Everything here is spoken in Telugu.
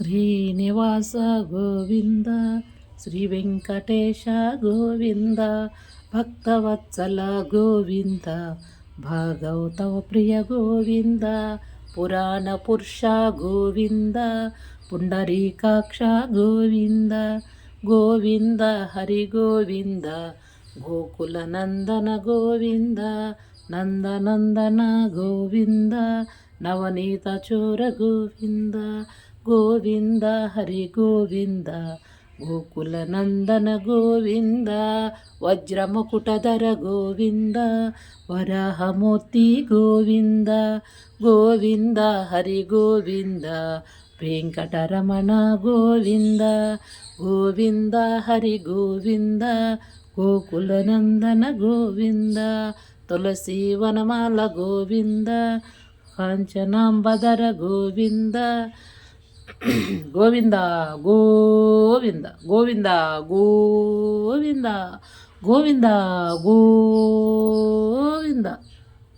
శ్రీనివాస గోవింద శ్రీ వెంకటేశ గోవింద భక్తవత్సల గోవింద భాగవతవ ప్రియ గోవింద పురాణ పురుష గోవింద పుండరీకాక్ష గోవింద గోవింద హరి గోవింద గోకుల నందన గోవింద నందనందన గోవింద నవనీత చోర గోవింద గోవింద హరి గోవింద గోకుల నందన గోవింద వజ్రముకుటధర గోవింద వరాహమూర్తి గోవింద గోవింద హరి గోవింద వెంకటరమణ గోవింద గోవింద హరి గోవింద గోకుల నందన గోవింద తులసి వనమాల గోవింద కాంచనాంబధర గోవింద గోవింద గోవింద గోవింద గోవింద గోవింద గోవింద